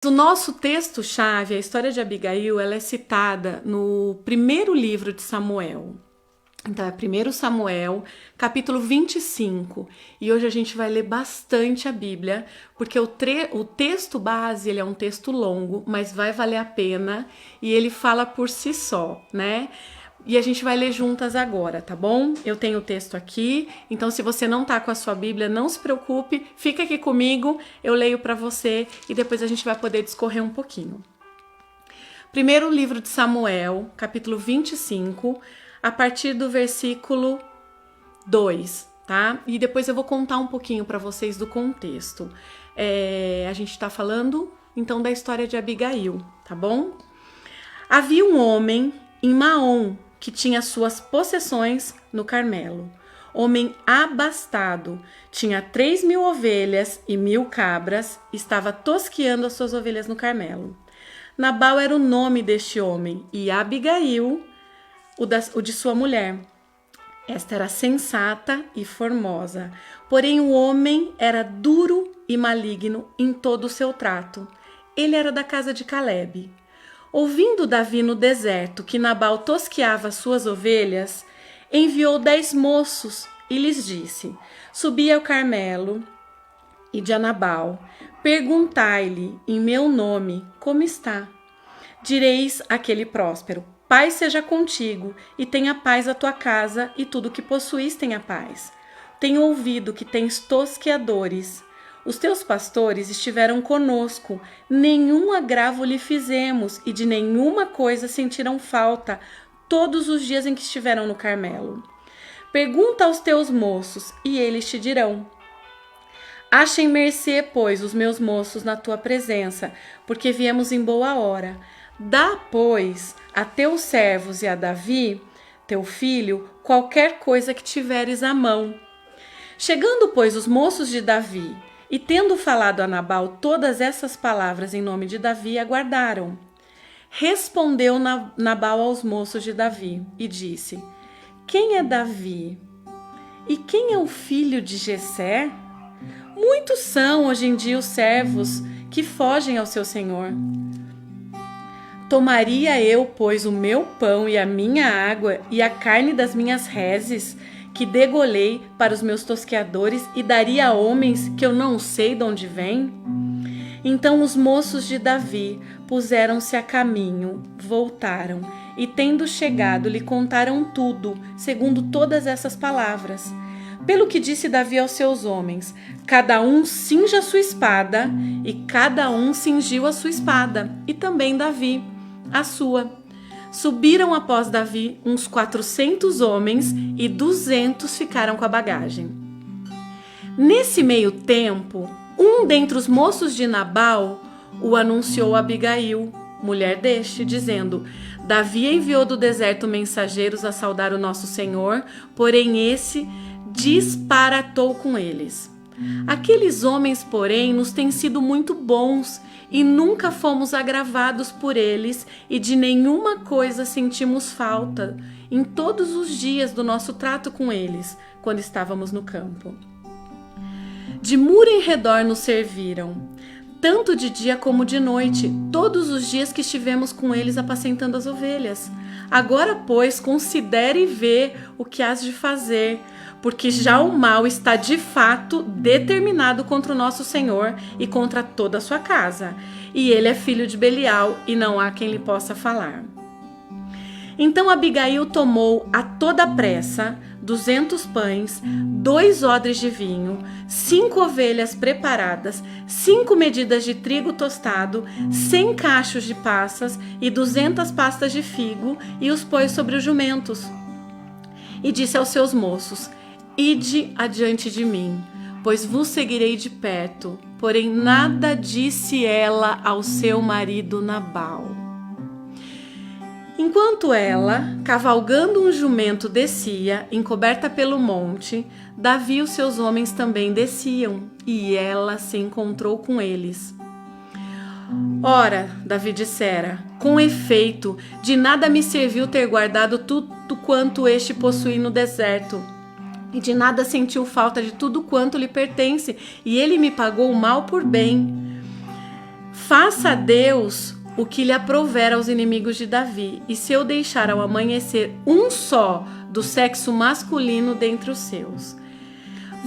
O nosso texto-chave, a história de Abigail, ela é citada no primeiro livro de Samuel. Então, é 1 Samuel, capítulo 25. E hoje a gente vai ler bastante a Bíblia, porque o texto base, ele é um texto longo, mas vai valer a pena e ele fala por si só, né? E a gente vai ler juntas agora, tá bom? Eu tenho o texto aqui, então se você não tá com a sua Bíblia, não se preocupe, fica aqui comigo, eu leio para você e depois a gente vai poder discorrer um pouquinho. Primeiro livro de Samuel, capítulo 25, a partir do versículo 2, tá? E depois eu vou contar um pouquinho para vocês do contexto. A gente tá falando, então, da história de Abigail, tá bom? Havia um homem em Maom, que tinha suas possessões no Carmelo. Homem abastado, tinha 3.000 ovelhas e 1.000 cabras, estava tosqueando as suas ovelhas no Nabal era o nome deste homem, e Abigail, o de sua mulher. Esta era sensata e formosa, porém o homem era duro e maligno em todo o seu trato. Ele era da casa de Calebe. Ouvindo Davi no deserto que Nabal tosqueava suas ovelhas, enviou 10 moços e lhes disse: Subi ao Carmelo e de Nabal, perguntai-lhe em meu nome como está. Direis àquele próspero: Paz seja contigo, e tenha paz a tua casa, e tudo que possuís tenha paz. Tenho ouvido que tens tosqueadores. Os teus pastores estiveram conosco, nenhum agravo lhe fizemos e de nenhuma coisa sentiram falta todos os dias em que estiveram no Carmelo. Pergunta aos teus moços e eles te dirão. Achem mercê, pois, os meus moços na tua presença, porque viemos em boa hora. Dá, pois, a teus servos e a Davi, teu filho, qualquer coisa que tiveres à mão. Chegando, pois, os moços de Davi, e tendo falado a Nabal todas essas palavras em nome de Davi, aguardaram. Respondeu Nabal aos moços de Davi e disse: Quem é Davi? E quem é o filho de Jessé? Muitos são hoje em dia os servos que fogem ao seu senhor. Tomaria eu, pois, o meu pão e a minha água e a carne das minhas reses, que degolei para os meus tosqueadores, e daria a homens que eu não sei de onde vêm? Então os moços de Davi puseram-se a caminho, voltaram, e tendo chegado lhe contaram tudo, segundo todas essas palavras. Pelo que disse Davi aos seus homens: cada um cinja a sua espada, e cada um cingiu a sua espada, e também Davi a sua. Subiram após Davi uns 400 homens e 200 ficaram com a bagagem. Nesse meio tempo, um dentre os moços de Nabal o anunciou a Abigail, mulher deste, dizendo: Davi enviou do deserto mensageiros a saudar o nosso senhor, porém esse disparatou com eles. Aqueles homens, porém, nos têm sido muito bons e nunca fomos agravados por eles e de nenhuma coisa sentimos falta em todos os dias do nosso trato com eles, quando estávamos no campo. De muro em redor nos serviram, tanto de dia como de noite, todos os dias que estivemos com eles apacentando as ovelhas. Agora, pois, considere e vê o que has de fazer, porque já o mal está de fato determinado contra o nosso Senhor e contra toda a sua casa. E ele é filho de Belial, e não há quem lhe possa falar. Então Abigail tomou a toda pressa 200 pães, 2 odres de vinho, 5 ovelhas preparadas, 5 medidas de trigo tostado, 100 cachos de passas e 200 pastas de figo, e os pôs sobre os jumentos. E disse aos seus moços: Ide adiante de mim, pois vos seguirei de perto. Porém nada disse ela ao seu marido Nabal. Enquanto ela, cavalgando um jumento, descia, encoberta pelo monte, Davi e os seus homens também desciam, e ela se encontrou com eles. Ora, Davi dissera: com efeito, de nada me serviu ter guardado tudo quanto este possui no deserto, e de nada sentiu falta de tudo quanto lhe pertence, e ele me pagou o mal por bem. Faça a Deus o que lhe aprouver aos inimigos de Davi, e se eu deixar ao amanhecer um só do sexo masculino dentre os seus.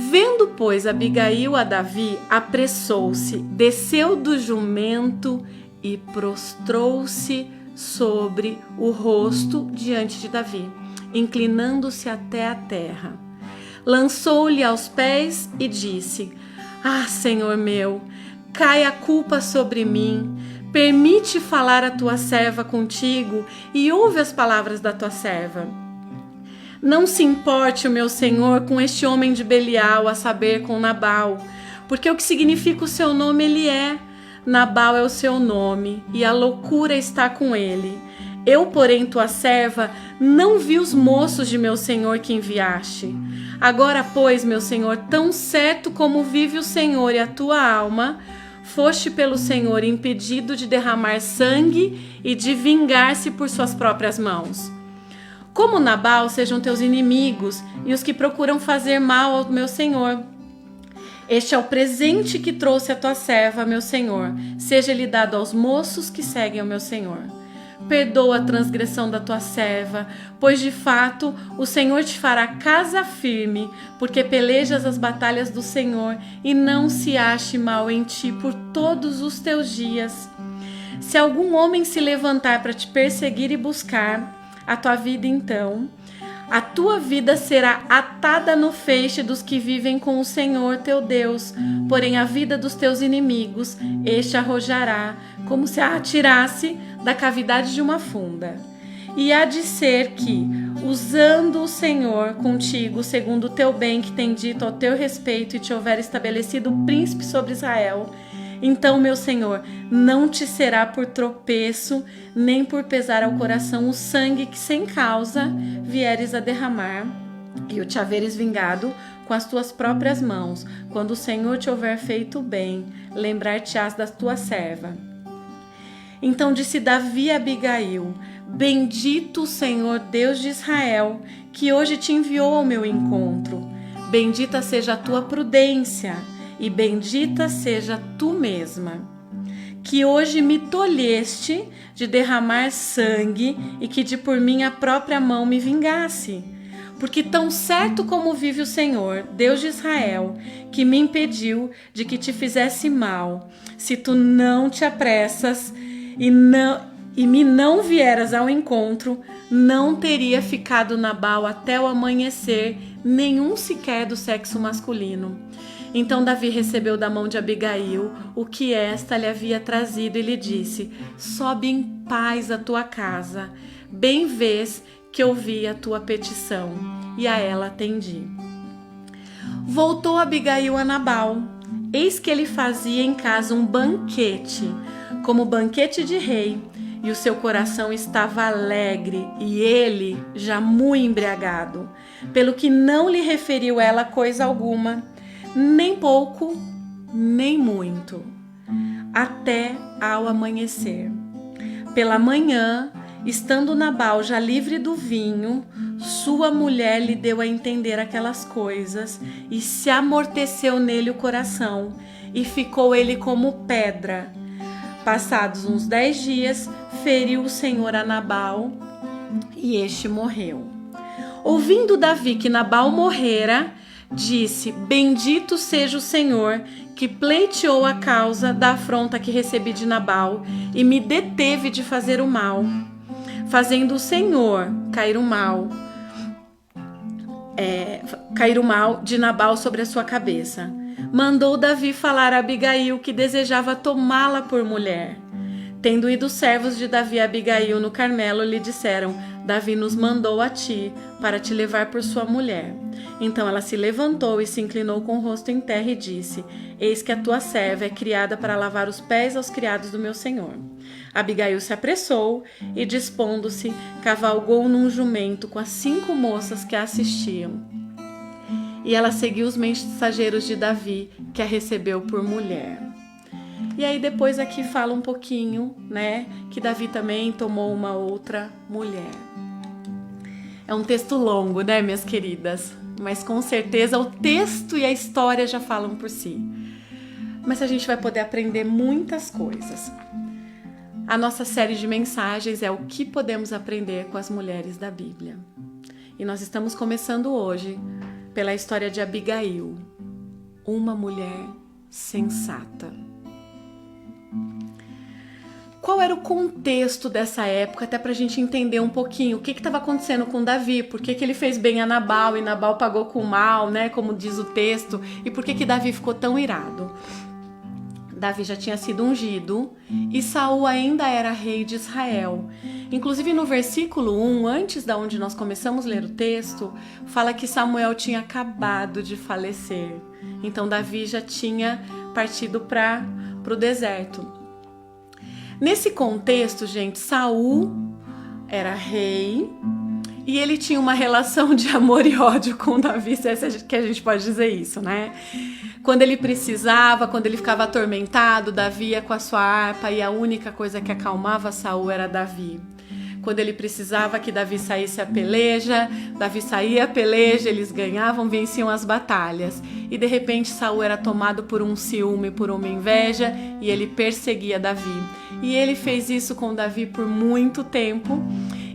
Vendo, pois, Abigail a Davi, apressou-se, desceu do jumento e prostrou-se sobre o rosto diante de Davi, inclinando-se até a terra. Lançou-lhe aos pés e disse: Ah, Senhor meu, cai a culpa sobre mim. Permite falar a tua serva contigo e ouve as palavras da tua serva. Não se importe o meu senhor com este homem de Belial, a saber, com Nabal, porque o que significa o seu nome ele é. Nabal é o seu nome, e a loucura está com ele. Eu, porém, tua serva, não vi os moços de meu senhor que enviaste. Agora, pois, meu senhor, tão certo como vive o Senhor e a tua alma, foste pelo Senhor impedido de derramar sangue e de vingar-se por suas próprias mãos. Como Nabal sejam teus inimigos e os que procuram fazer mal ao meu senhor. Este é o presente que trouxe a tua serva, meu senhor. Seja ele dado aos moços que seguem ao meu senhor. Perdoa a transgressão da tua serva, pois de fato o Senhor te fará casa firme, porque pelejas as batalhas do Senhor e não se ache mal em ti por todos os teus dias. Se algum homem se levantar para te perseguir e buscar a tua vida, então a tua vida será atada no feixe dos que vivem com o Senhor teu Deus, porém a vida dos teus inimigos este arrojará, como se a atirasse da cavidade de uma funda. E há de ser que, usando o Senhor contigo, segundo o teu bem que tem dito ao teu respeito, e te houver estabelecido príncipe sobre Israel, então, meu Senhor, não te será por tropeço, nem por pesar ao coração o sangue que sem causa vieres a derramar, e o te haveres vingado com as tuas próprias mãos. Quando o Senhor te houver feito bem, lembrar-te-ás da tua serva. Então disse Davi a Abigail: Bendito o Senhor Deus de Israel, que hoje te enviou ao meu encontro. Bendita seja a tua prudência, e bendita seja tu mesma, que hoje me tolheste de derramar sangue e que de por minha própria mão me vingasse. Porque tão certo como vive o Senhor, Deus de Israel, que me impediu de que te fizesse mal, se tu não te apressas e me não vieras ao encontro, não teria ficado Nabal até o amanhecer, nenhum sequer do sexo masculino. Então Davi recebeu da mão de Abigail o que esta lhe havia trazido e lhe disse: Sobe em paz à tua casa, bem vês que ouvi a tua petição. E a ela atendi. Voltou Abigail a Nabal. Eis que ele fazia em casa um banquete, como banquete de rei, e o seu coração estava alegre, e ele já muito embriagado, pelo que não lhe referiu ela coisa alguma, nem pouco, nem muito, até ao amanhecer. Pela manhã, estando Nabal já livre do vinho, sua mulher lhe deu a entender aquelas coisas, e se amorteceu nele o coração, e ficou ele como pedra. Passados uns 10 dias, feriu o Senhor a Nabal, e este morreu. Ouvindo Davi que Nabal morrera, disse: Bendito seja o Senhor, que pleiteou a causa da afronta que recebi de Nabal, e me deteve de fazer o mal, fazendo o Senhor cair o mal de Nabal sobre a sua cabeça. Mandou Davi falar a Abigail, que desejava tomá-la por mulher. Tendo ido os servos de Davi a Abigail no Carmelo, lhe disseram: Davi nos mandou a ti, para te levar por sua mulher. Então ela se levantou e se inclinou com o rosto em terra e disse: Eis que a tua serva é criada para lavar os pés aos criados do meu senhor. Abigail se apressou e, dispondo-se, cavalgou num jumento com as 5 moças que a assistiam. E ela seguiu os mensageiros de Davi, que a recebeu por mulher. E aí depois aqui fala um pouquinho, né, que Davi também tomou uma outra mulher. É um texto longo, né, minhas queridas? Mas com certeza o texto e a história já falam por si. mas a gente vai poder aprender muitas coisas. A nossa série de mensagens é o que podemos aprender com as mulheres da Bíblia. E nós estamos começando hoje pela história de Abigail, uma mulher sensata. Qual era o contexto dessa época, até para a gente entender um pouquinho o que estava acontecendo com Davi, por que ele fez bem a Nabal e Nabal pagou com mal, né, como diz o texto, e por que Davi ficou tão irado. Davi já tinha sido ungido e Saul ainda era rei de Israel. Inclusive no versículo 1, antes da onde nós começamos a ler o texto, fala que Samuel tinha acabado de falecer. Então Davi já tinha partido para o deserto. Nesse contexto, gente, Saul era rei e ele tinha uma relação de amor e ódio com Davi, se é que a gente pode dizer isso, né? Quando ele precisava, quando ele ficava atormentado, Davi ia com a sua harpa e a única coisa que acalmava Saul era Davi. Quando ele precisava que Davi saísse a peleja, Davi saía a peleja, eles ganhavam, venciam as batalhas. E de repente Saul era tomado por um ciúme, por uma inveja, e ele perseguia Davi. E ele fez isso com Davi por muito tempo.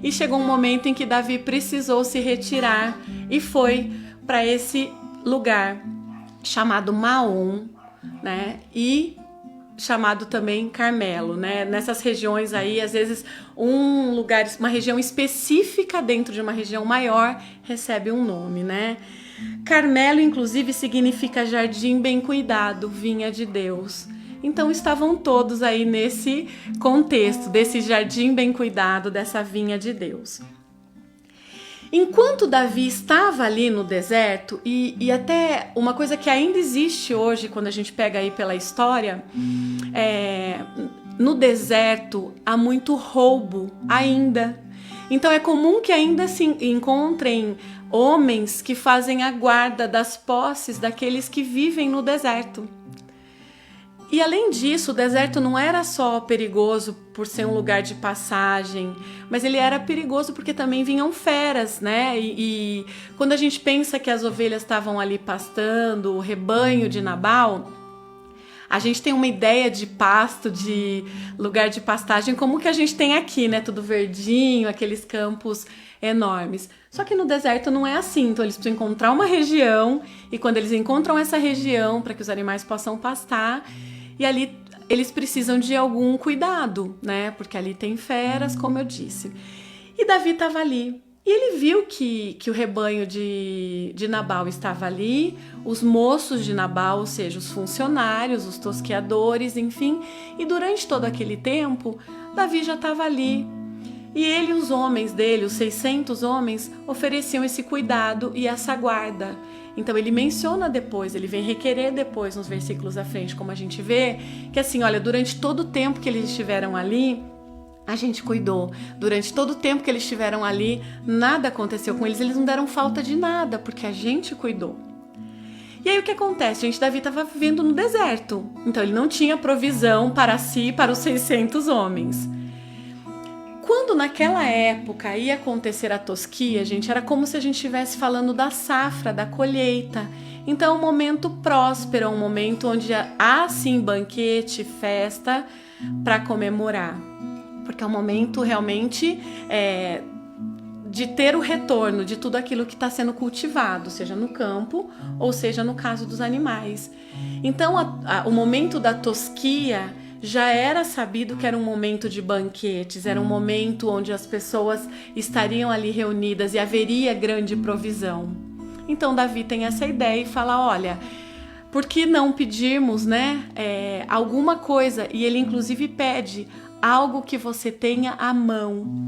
E chegou um momento em que Davi precisou se retirar e foi para esse lugar chamado Maom, né? E chamado também Carmelo, né? Nessas regiões aí, às vezes um lugar, uma região específica dentro de uma região maior recebe um nome, né? Carmelo, inclusive, significa jardim bem cuidado, vinha de Deus. Então estavam todos aí nesse contexto, desse jardim bem cuidado, dessa vinha de Deus. Enquanto Davi estava ali no deserto, e até uma coisa que ainda existe hoje, quando a gente pega aí pela história, no deserto há muito roubo ainda. Então é comum que ainda se encontrem homens que fazem a guarda das posses daqueles que vivem no deserto. E além disso, o deserto não era só perigoso por ser um lugar de passagem, mas ele era perigoso porque também vinham feras, né? E quando a gente pensa que as ovelhas estavam ali pastando, o rebanho de Nabal, a gente tem uma ideia de pasto, de lugar de pastagem, como que a gente tem aqui, né? Tudo verdinho, aqueles campos enormes. Só que no deserto não é assim, então eles precisam encontrar uma região, e quando eles encontram essa região para que os animais possam pastar, e ali eles precisam de algum cuidado, né? Porque ali tem feras, como eu disse. E Davi estava ali. E ele viu que o rebanho de Nabal estava ali, os moços de Nabal, ou seja, os funcionários, os tosqueadores, enfim. E durante todo aquele tempo, Davi já estava ali. E ele e os homens dele, os 600 homens, ofereciam esse cuidado e essa guarda. Então ele menciona depois, ele vem requerer depois nos versículos à frente, como a gente vê, que assim, olha, durante todo o tempo que eles estiveram ali, a gente cuidou. Durante todo o tempo que eles estiveram ali, nada aconteceu com eles, eles não deram falta de nada, porque a gente cuidou. E aí o que acontece? Gente, Davi estava vivendo no deserto, então ele não tinha provisão para si e para os 600 homens. Quando naquela época ia acontecer a tosquia, gente, era como se a gente estivesse falando da safra, da colheita. Então é um momento próspero, é um momento onde há sim banquete, festa para comemorar. Porque é um momento realmente de ter o retorno de tudo aquilo que está sendo cultivado, seja no campo ou seja no caso dos animais. Então o momento da tosquia já era sabido que era um momento de banquetes, era um momento onde as pessoas estariam ali reunidas e haveria grande provisão. Então Davi tem essa ideia e fala, olha, por que não pedirmos, né, alguma coisa? E ele inclusive pede algo que você tenha à mão.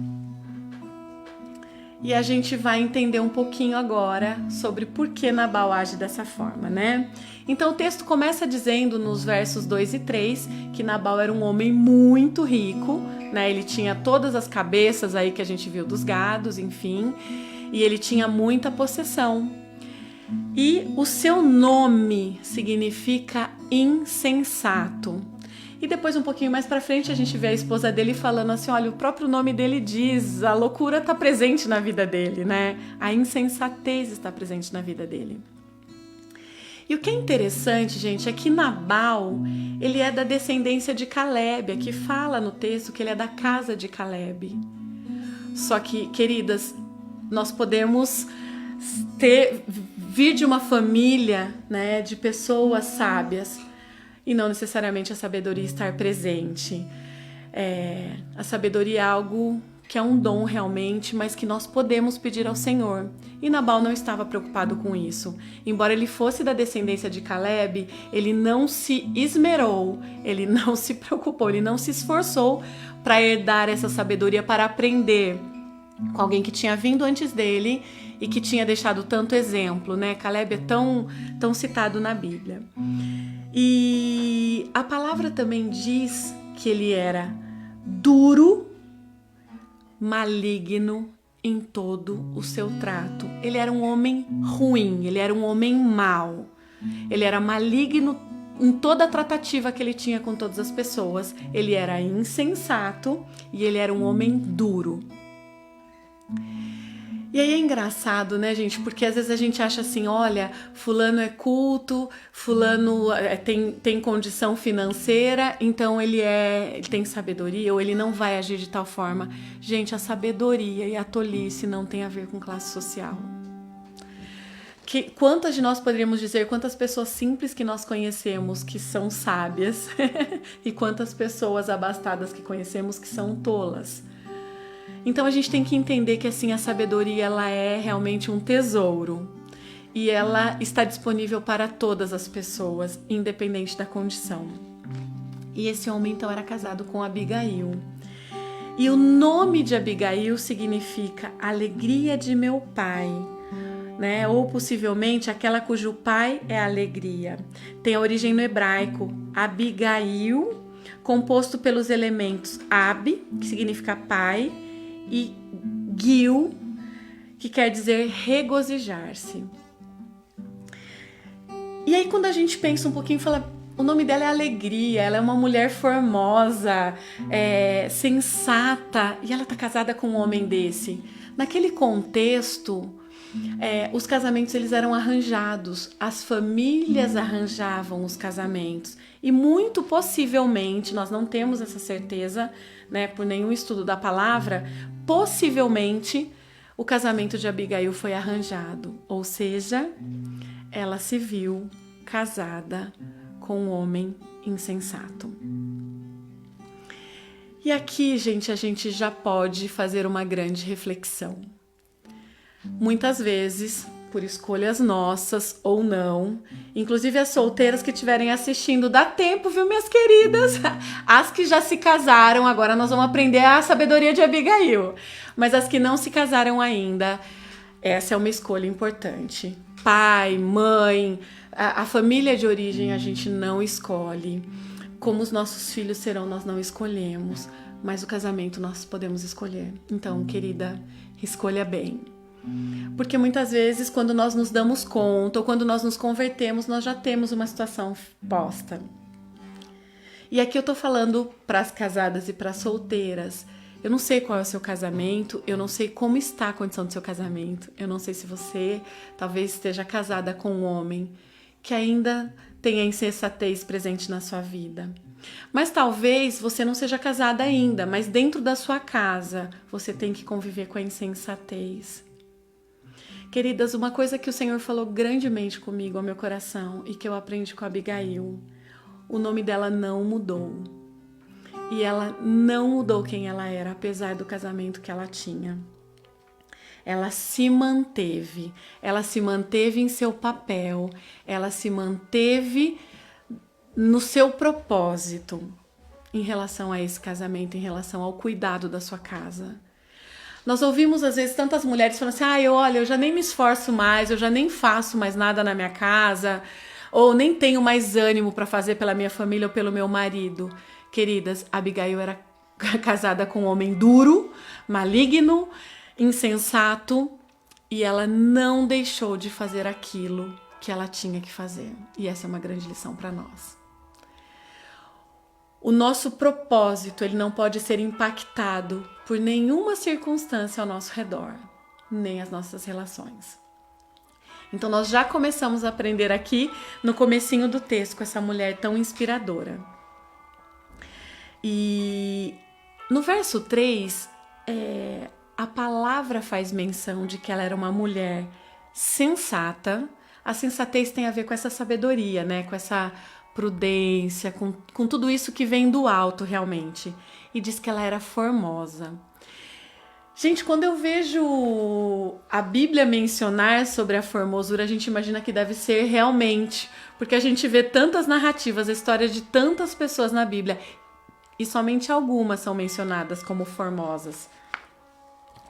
E a gente vai entender um pouquinho agora sobre por que Nabal age dessa forma, né? Então o texto começa dizendo nos versos 2 e 3 que Nabal era um homem muito rico, né? Ele tinha todas as cabeças aí que a gente viu dos gados, enfim, e ele tinha muita possessão. E o seu nome significa insensato. E depois, um pouquinho mais pra frente, a gente vê a esposa dele falando assim, olha, o próprio nome dele diz, a loucura está presente na vida dele, né? A insensatez está presente na vida dele. E o que é interessante, gente, é que Nabal, ele é da descendência de Calebe. Aqui fala no texto que ele é da casa de Calebe. Só que, queridas, nós podemos vir de uma família, né, de pessoas sábias e não necessariamente a sabedoria estar presente. A sabedoria é algo que é um dom realmente, mas que nós podemos pedir ao Senhor. E Nabal não estava preocupado com isso. Embora ele fosse da descendência de Calebe, ele não se esmerou, ele não se preocupou, ele não se esforçou para herdar essa sabedoria, para aprender com alguém que tinha vindo antes dele e que tinha deixado tanto exemplo, né? Calebe é tão citado na Bíblia. E a palavra também diz que ele era duro, maligno em todo o seu trato. Ele era um homem ruim, ele era um homem mau. Ele era maligno em toda a tratativa que ele tinha com todas as pessoas. Ele era insensato e ele era um homem duro. E aí é engraçado, né, gente? Porque às vezes a gente acha assim, olha, fulano é culto, fulano tem condição financeira, então ele tem sabedoria, ou ele não vai agir de tal forma. Gente, a sabedoria e a tolice não tem a ver com classe social. Quantas de nós poderíamos dizer, quantas pessoas simples que nós conhecemos que são sábias e quantas pessoas abastadas que conhecemos que são tolas. Então a gente tem que entender que assim a sabedoria ela é realmente um tesouro e ela está disponível para todas as pessoas, independente da condição. E esse homem então era casado com Abigail. E o nome de Abigail significa alegria de meu pai, né? Ou possivelmente aquela cujo pai é alegria. Tem a origem no hebraico Abigail, composto pelos elementos Ab, que significa pai, e Gil, que quer dizer regozijar-se. E aí quando a gente pensa um pouquinho, fala, o nome dela é Alegria, ela é uma mulher formosa, sensata, e ela está casada com um homem desse. Naquele contexto, os casamentos eles eram arranjados, as famílias arranjavam os casamentos. E muito possivelmente, nós não temos essa certeza, né, por nenhum estudo da palavra, possivelmente o casamento de Abigail foi arranjado. Ou seja, ela se viu casada com um homem insensato. E aqui, gente, a gente já pode fazer uma grande reflexão. Muitas vezes, por escolhas nossas ou não, inclusive as solteiras que estiverem assistindo, dá tempo, viu, minhas queridas? As que já se casaram, agora nós vamos aprender a sabedoria de Abigail. Mas as que não se casaram ainda, essa é uma escolha importante. Pai, mãe, a família de origem a gente não escolhe. Como os nossos filhos serão, nós não escolhemos. Mas o casamento nós podemos escolher. Então, querida, escolha bem. Porque muitas vezes quando nós nos damos conta ou quando nós nos convertemos, nós já temos uma situação posta. E aqui eu tô falando para as casadas e para as solteiras. Eu não sei qual é o seu casamento, eu não sei como está a condição do seu casamento. Eu não sei se você talvez esteja casada com um homem que ainda tem a insensatez presente na sua vida. Mas talvez você não seja casada ainda, mas dentro da sua casa você tem que conviver com a insensatez. Queridas, uma coisa que o Senhor falou grandemente comigo ao meu coração e que eu aprendi com a Abigail, o nome dela não mudou. E ela não mudou quem ela era, apesar do casamento que ela tinha. Ela se manteve em seu papel, ela se manteve no seu propósito em relação a esse casamento, em relação ao cuidado da sua casa. Nós ouvimos às vezes tantas mulheres falando assim, eu já nem me esforço mais, eu já nem faço mais nada na minha casa, ou nem tenho mais ânimo para fazer pela minha família ou pelo meu marido. Queridas, Abigail era casada com um homem duro, maligno, insensato, e ela não deixou de fazer aquilo que ela tinha que fazer. E essa é uma grande lição para nós. O nosso propósito, ele não pode ser impactado por nenhuma circunstância ao nosso redor, nem as nossas relações. Então nós já começamos a aprender aqui no comecinho do texto com essa mulher tão inspiradora. E no verso 3, a palavra faz menção de que ela era uma mulher sensata. A sensatez tem a ver com essa sabedoria, né? Com essa prudência, com tudo isso que vem do alto realmente. E diz que ela era formosa. Gente, quando eu vejo a Bíblia mencionar sobre a formosura, a gente imagina que deve ser realmente, porque a gente vê tantas narrativas, a história de tantas pessoas na Bíblia, e somente algumas são mencionadas como formosas,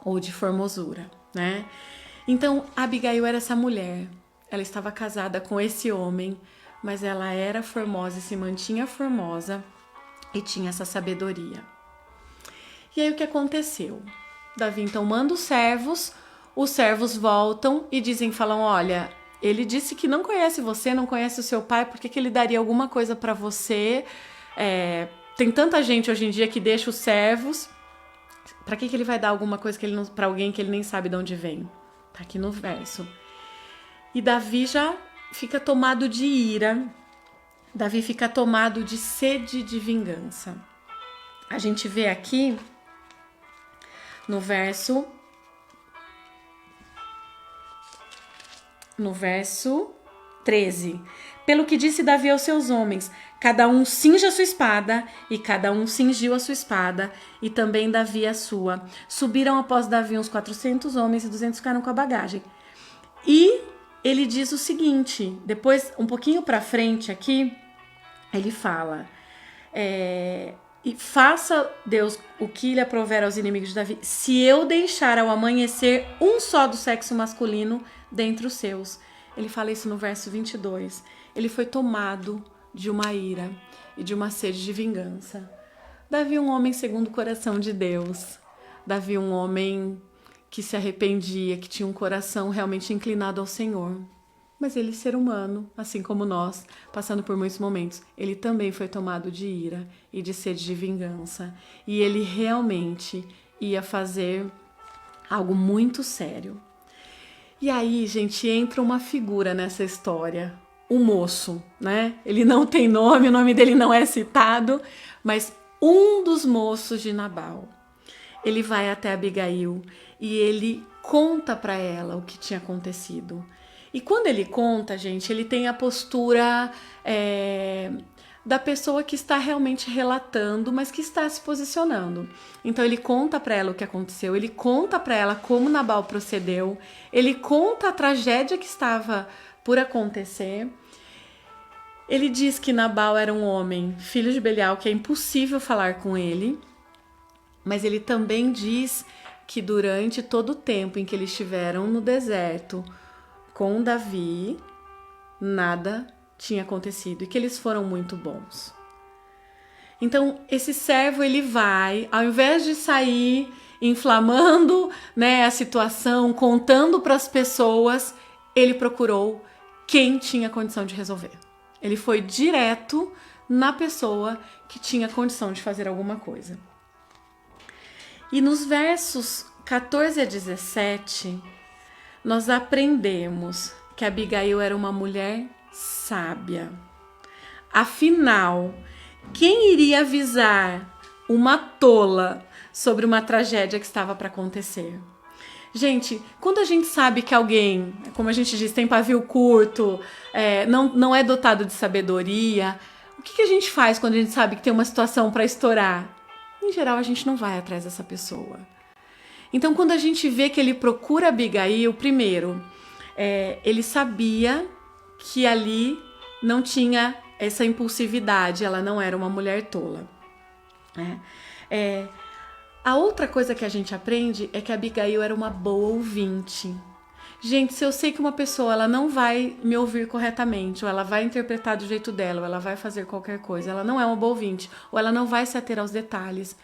ou de formosura, né? Então, Abigail era essa mulher, ela estava casada com esse homem, mas ela era formosa e se mantinha formosa, e tinha essa sabedoria. E aí o que aconteceu? Davi então manda os servos voltam e falam, olha, ele disse que não conhece você, não conhece o seu pai, por que ele daria alguma coisa para você? Tem tanta gente hoje em dia que deixa os servos, para que ele vai dar alguma coisa para alguém que ele nem sabe de onde vem? Tá aqui no verso. E Davi já fica tomado de ira, Davi fica tomado de sede de vingança. A gente vê aqui no verso 13. Pelo que disse Davi aos seus homens, cada um cinja a sua espada, e cada um cingiu a sua espada, e também Davi a sua. Subiram após Davi uns 400 homens e 200 ficaram com a bagagem. E ele diz o seguinte, depois, um pouquinho para frente aqui, ele fala... E faça Deus o que lhe aprover aos inimigos de Davi, se eu deixar ao amanhecer um só do sexo masculino dentre os seus. Ele fala isso no verso 22. Ele foi tomado de uma ira e de uma sede de vingança. Davi, um homem segundo o coração de Deus. Davi, um homem que se arrependia, que tinha um coração realmente inclinado ao Senhor. Mas ele, ser humano, assim como nós, passando por muitos momentos, ele também foi tomado de ira e de sede de vingança. E ele realmente ia fazer algo muito sério. E aí, gente, entra uma figura nessa história, o moço, né? Ele não tem nome, o nome dele não é citado, mas um dos moços de Nabal. Ele vai até Abigail e ele conta para ela o que tinha acontecido. E quando ele conta, gente, ele tem a postura da pessoa que está realmente relatando, mas que está se posicionando. Então ele conta para ela o que aconteceu, ele conta para ela como Nabal procedeu, ele conta a tragédia que estava por acontecer. Ele diz que Nabal era um homem, filho de Belial, que é impossível falar com ele, mas ele também diz que durante todo o tempo em que eles estiveram no deserto, com Davi, nada tinha acontecido e que eles foram muito bons. Então, esse servo, ele vai, ao invés de sair inflamando, né, a situação, contando para as pessoas, ele procurou quem tinha condição de resolver. Ele foi direto na pessoa que tinha condição de fazer alguma coisa. E nos versos 14 a 17... nós aprendemos que Abigail era uma mulher sábia. Afinal, quem iria avisar uma tola sobre uma tragédia que estava para acontecer? Gente, quando a gente sabe que alguém, como a gente diz, tem pavio curto, não é dotado de sabedoria, o que a gente faz quando a gente sabe que tem uma situação para estourar? Em geral, a gente não vai atrás dessa pessoa. Então, quando a gente vê que ele procura Abigail, primeiro, ele sabia que ali não tinha essa impulsividade, ela não era uma mulher tola. A outra coisa que a gente aprende é que Abigail era uma boa ouvinte. Gente, se eu sei que uma pessoa ela não vai me ouvir corretamente, ou ela vai interpretar do jeito dela, ou ela vai fazer qualquer coisa, ela não é uma boa ouvinte, ou ela não vai se ater aos detalhes,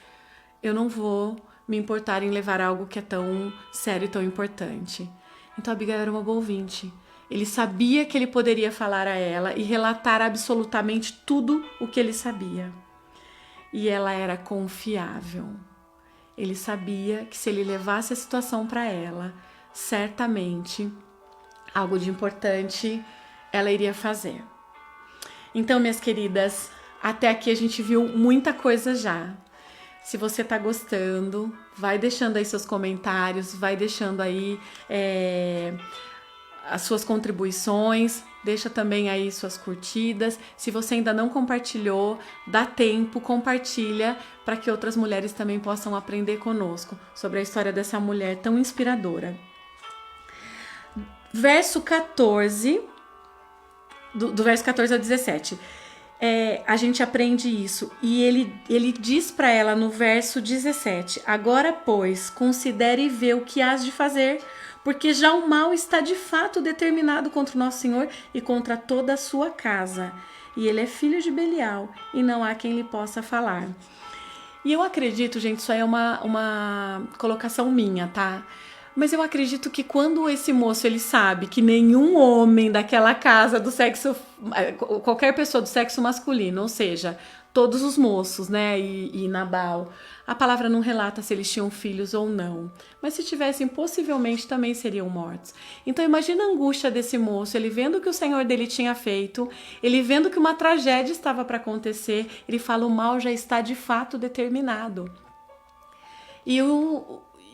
eu não vou me importar em levar algo que é tão sério e tão importante. Então Abigail era uma boa ouvinte. Ele sabia que ele poderia falar a ela e relatar absolutamente tudo o que ele sabia. E ela era confiável. Ele sabia que se ele levasse a situação para ela, certamente algo de importante ela iria fazer. Então, minhas queridas, até aqui a gente viu muita coisa já. Se você tá gostando, vai deixando aí seus comentários, vai deixando aí as suas contribuições, deixa também aí suas curtidas. Se você ainda não compartilhou, dá tempo, compartilha para que outras mulheres também possam aprender conosco sobre a história dessa mulher tão inspiradora. Verso 14, do verso 14 ao 17, a gente aprende isso. E ele diz para ela no verso 17: agora, pois, considere e vê o que hás de fazer, porque já o mal está de fato determinado contra o nosso Senhor e contra toda a sua casa. E ele é filho de Belial, e não há quem lhe possa falar. E eu acredito, gente, isso aí é uma colocação minha, tá? Mas eu acredito que quando esse moço ele sabe que nenhum homem daquela casa do sexo, qualquer pessoa do sexo masculino, ou seja, todos os moços, né, e Nabal, a palavra não relata se eles tinham filhos ou não, mas se tivessem, possivelmente também seriam mortos. Então imagina a angústia desse moço, ele vendo o que o Senhor dele tinha feito, ele vendo que uma tragédia estava para acontecer, ele fala: o mal já está de fato determinado.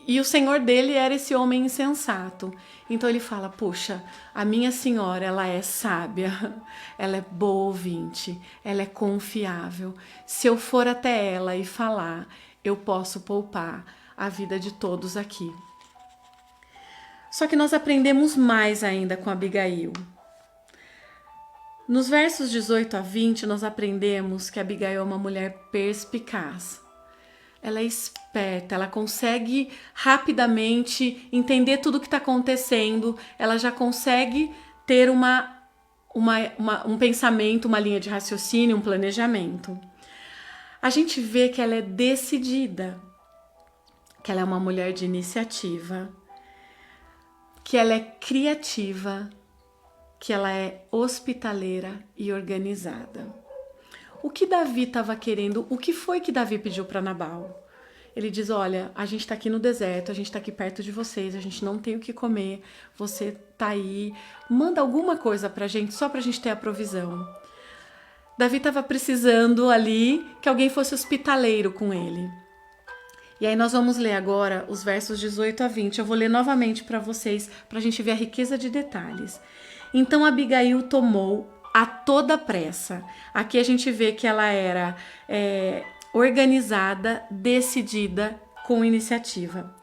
E o Senhor dele era esse homem insensato. Então ele fala: puxa, a minha senhora, ela é sábia, ela é boa ouvinte, ela é confiável. Se eu for até ela e falar, eu posso poupar a vida de todos aqui. Só que nós aprendemos mais ainda com Abigail. Nos versos 18 a 20, nós aprendemos que Abigail é uma mulher perspicaz. Ela é esperta, ela consegue rapidamente entender tudo o que está acontecendo, ela já consegue ter um pensamento, uma linha de raciocínio, um planejamento. A gente vê que ela é decidida, que ela é uma mulher de iniciativa, que ela é criativa, que ela é hospitaleira e organizada. O que Davi estava querendo? O que foi que Davi pediu para Nabal? Ele diz: olha, a gente está aqui no deserto, a gente está aqui perto de vocês, a gente não tem o que comer, você tá aí, manda alguma coisa pra gente, só pra gente ter a provisão. Davi estava precisando ali que alguém fosse hospitaleiro com ele. E aí nós vamos ler agora os versos 18 a 20, eu vou ler novamente para vocês, pra gente ver a riqueza de detalhes. Então Abigail tomou a toda pressa. Aqui a gente vê que ela era organizada, decidida, com iniciativa.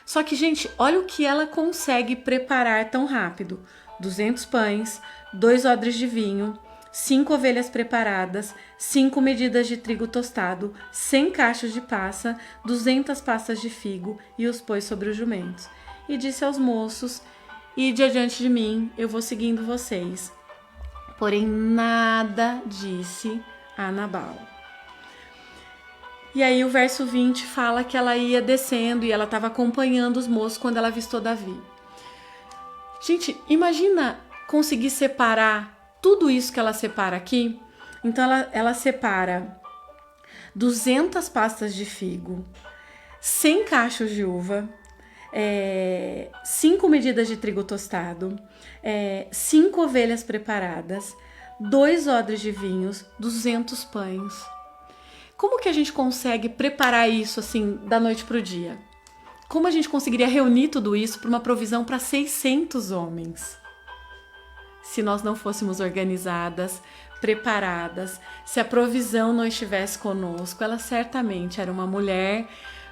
Só que, gente, olha o que ela consegue preparar tão rápido. 200 pães, 2 odres de vinho, 5 ovelhas preparadas, 5 medidas de trigo tostado, 100 cachos de passa, 200 passas de figo, e os pôs sobre os jumentos. E disse aos moços: ide adiante de mim, eu vou seguindo vocês. Porém, nada disse a Nabal. E aí o verso 20 fala que ela ia descendo e ela estava acompanhando os moços quando ela avistou Davi. Gente, imagina conseguir separar tudo isso que ela separa aqui. Então ela separa 200 pastas de figo, 100 cachos de uva, 5 medidas de trigo tostado, 5 ovelhas preparadas, 2 odres de vinhos, 200 pães. Como que a gente consegue preparar isso assim da noite para o dia? Como a gente conseguiria reunir tudo isso para uma provisão para 600 homens? Se nós não fôssemos organizadas, preparadas, se a provisão não estivesse conosco, ela certamente era uma mulher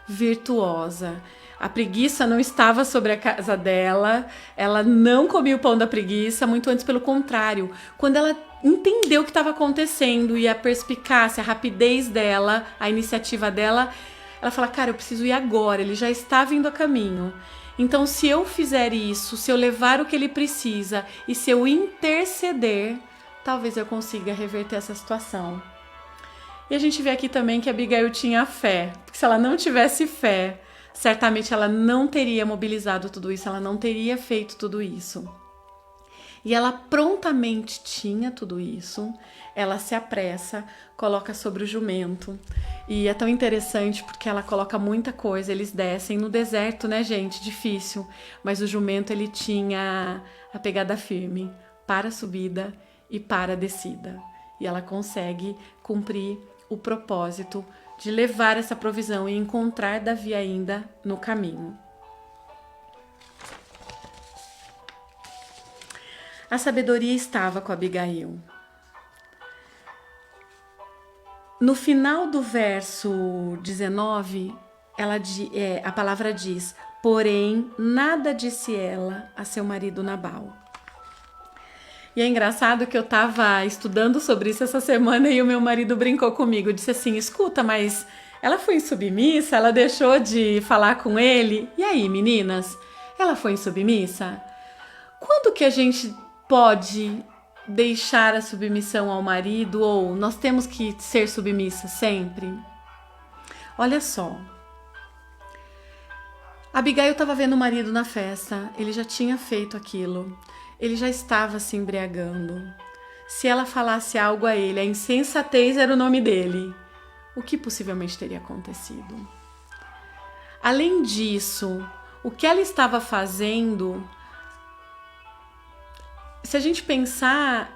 virtuosa. A preguiça não estava sobre a casa dela, ela não comia o pão da preguiça, muito antes pelo contrário. Quando ela entendeu o que estava acontecendo e a perspicácia, a rapidez dela, a iniciativa dela, ela fala: cara, eu preciso ir agora, ele já está vindo a caminho. Então, se eu fizer isso, se eu levar o que ele precisa e se eu interceder, talvez eu consiga reverter essa situação. E a gente vê aqui também que Abigail tinha fé, porque se ela não tivesse fé, certamente ela não teria mobilizado tudo isso, ela não teria feito tudo isso. E ela prontamente tinha tudo isso, ela se apressa, coloca sobre o jumento. E é tão interessante porque ela coloca muita coisa, eles descem no deserto, né, gente? Difícil. Mas o jumento, ele tinha a pegada firme para a subida e para a descida. E ela consegue cumprir o propósito de levar essa provisão e encontrar Davi ainda no caminho. A sabedoria estava com Abigail. No final do verso 19, a palavra diz: porém, nada disse ela a seu marido Nabal. E é engraçado que eu estava estudando sobre isso essa semana e o meu marido brincou comigo, disse assim: escuta, mas ela foi insubmissa? Ela deixou de falar com ele? E aí, meninas? Ela foi insubmissa? Quando que a gente pode deixar a submissão ao marido, ou nós temos que ser submissa sempre? Olha só. Abigail estava vendo o marido na festa, ele já tinha feito aquilo, ele já estava se embriagando. Se ela falasse algo a ele, a insensatez era o nome dele, o que possivelmente teria acontecido? Além disso, o que ela estava fazendo, se a gente pensar,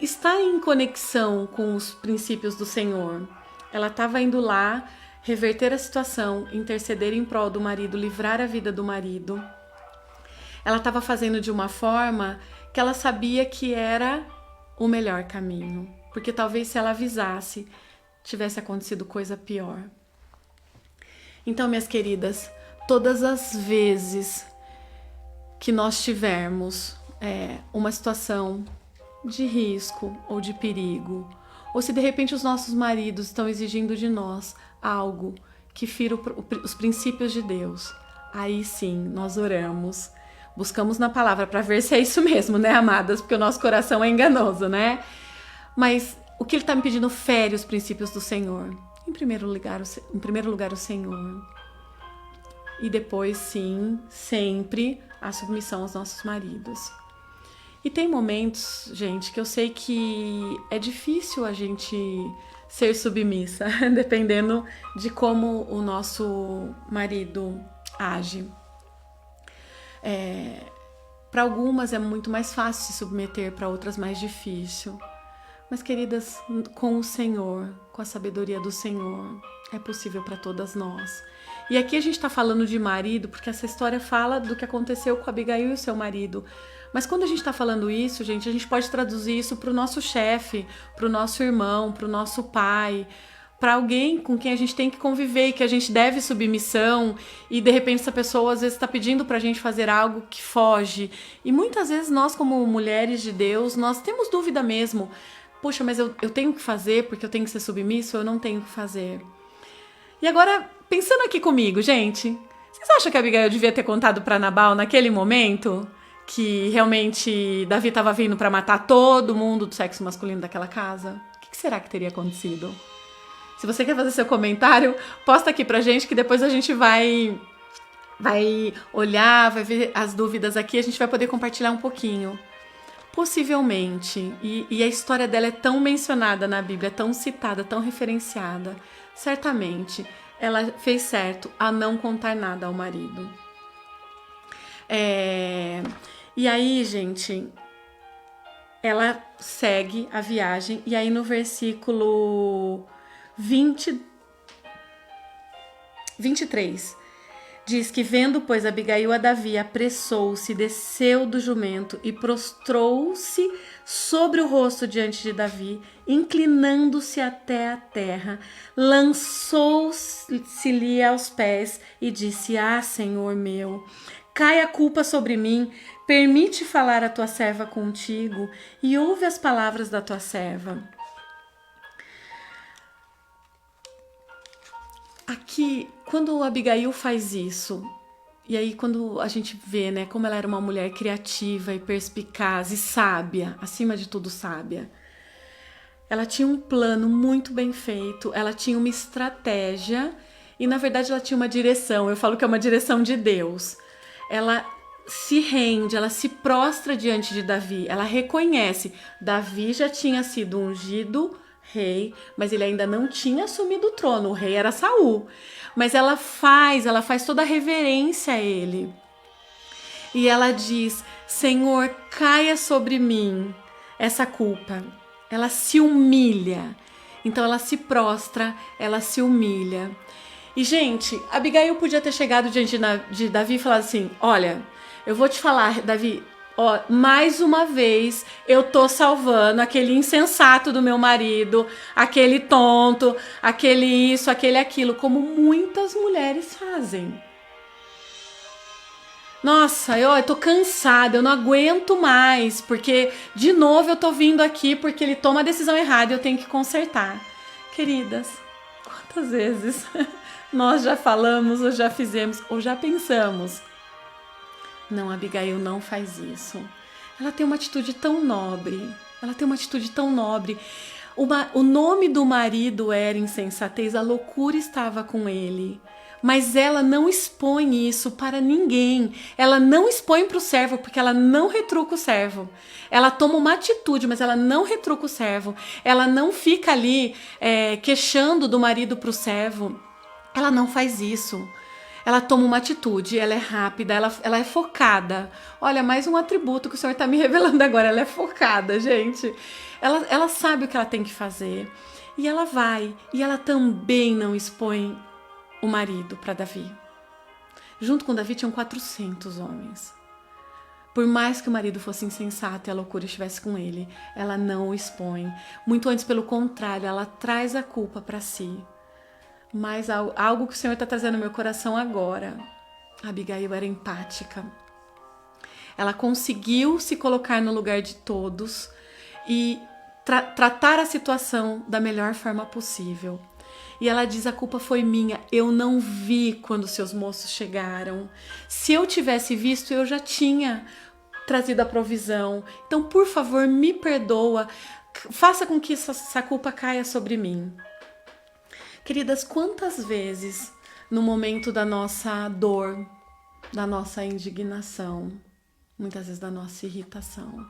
está em conexão com os princípios do Senhor. Ela estava indo lá reverter a situação, interceder em prol do marido, livrar a vida do marido. Ela estava fazendo de uma forma que ela sabia que era o melhor caminho, porque talvez se ela avisasse, tivesse acontecido coisa pior. Então, minhas queridas, todas as vezes que nós tivermos uma situação de risco ou de perigo, ou se de repente os nossos maridos estão exigindo de nós algo que fira os princípios de Deus, aí sim nós oramos, buscamos na palavra para ver se é isso mesmo, né, amadas? Porque o nosso coração é enganoso, né? Mas o que ele está me pedindo fere os princípios do Senhor. Em primeiro lugar, o Senhor. E depois, sim, sempre a submissão aos nossos maridos. E tem momentos, gente, que eu sei que é difícil a gente ser submissa, dependendo de como o nosso marido age. Para algumas é muito mais fácil se submeter, para outras mais difícil. Mas, queridas, com o Senhor, com a sabedoria do Senhor, é possível para todas nós. E aqui a gente está falando de marido, porque essa história fala do que aconteceu com Abigail e o seu marido. Mas quando a gente está falando isso, gente, a gente pode traduzir isso para o nosso chefe, para o nosso irmão, para o nosso pai, para alguém com quem a gente tem que conviver e que a gente deve submissão, e de repente essa pessoa às vezes está pedindo para a gente fazer algo que foge. E muitas vezes nós, como mulheres de Deus, nós temos dúvida mesmo. Puxa, mas eu tenho que fazer porque eu tenho que ser submisso, ou eu não tenho que fazer? E agora, pensando aqui comigo, gente, vocês acham que a Abigail devia ter contado para Nabal naquele momento que realmente Davi estava vindo para matar todo mundo do sexo masculino daquela casa? O que será que teria acontecido? Se você quer fazer seu comentário, posta aqui pra gente, que depois a gente vai olhar, vai ver as dúvidas aqui, a gente vai poder compartilhar um pouquinho. Possivelmente, e a história dela é tão mencionada na Bíblia, tão citada, tão referenciada, certamente ela fez certo a não contar nada ao marido. E aí, gente, ela segue a viagem, e aí no versículo 23, diz que, vendo, pois, Abigail a Davi, apressou-se, desceu do jumento e prostrou-se sobre o rosto diante de Davi, inclinando-se até a terra, lançou-se-lhe aos pés e disse: Ah, Senhor meu, cai a culpa sobre mim, permite falar a tua serva contigo e ouve as palavras da tua serva. Aqui, quando Abigail faz isso, e aí quando a gente vê, né, como ela era uma mulher criativa e perspicaz e sábia, acima de tudo sábia, ela tinha um plano muito bem feito, ela tinha uma estratégia e, na verdade, ela tinha uma direção. Eu falo que é uma direção de Deus. Ela se rende, ela se prostra diante de Davi, ela reconhece, Davi já tinha sido ungido rei, mas ele ainda não tinha assumido o trono, o rei era Saul, mas ela faz toda a reverência a ele, e ela diz, Senhor, caia sobre mim essa culpa, ela se humilha, então ela se prostra, ela se humilha. E, gente, Abigail podia ter chegado diante de Davi e falado assim, olha, eu vou te falar, Davi, ó, mais uma vez eu tô salvando aquele insensato do meu marido, aquele tonto, aquele isso, aquele aquilo, como muitas mulheres fazem. Nossa, eu tô cansada, eu não aguento mais, porque de novo eu tô vindo aqui porque ele toma a decisão errada e eu tenho que consertar. Queridas, quantas vezes nós já falamos, ou já fizemos, ou já pensamos? Não, Abigail não faz isso. Ela tem uma atitude tão nobre, O nome do marido era insensatez, a loucura estava com ele. Mas ela não expõe isso para ninguém. Ela não expõe para o servo, porque ela não retruca o servo. Ela toma uma atitude, mas ela não retruca o servo. Ela não fica ali queixando do marido para o servo. Ela não faz isso. Ela toma uma atitude, ela é rápida, ela é focada. Olha, mais um atributo que o Senhor está me revelando agora. Ela é focada, gente. Ela sabe o que ela tem que fazer. E ela vai. E ela também não expõe o marido para Davi. Junto com Davi tinham 400 homens. Por mais que o marido fosse insensato e a loucura estivesse com ele, ela não o expõe. Muito antes, pelo contrário, ela traz a culpa para si. Mas algo que o Senhor está trazendo no meu coração agora. Abigail era empática. Ela conseguiu se colocar no lugar de todos e tratar a situação da melhor forma possível. E ela diz, a culpa foi minha, eu não vi quando seus moços chegaram. Se eu tivesse visto, eu já tinha trazido a provisão. Então, por favor, me perdoa, faça com que essa culpa caia sobre mim. Queridas, quantas vezes no momento da nossa dor, da nossa indignação, muitas vezes da nossa irritação,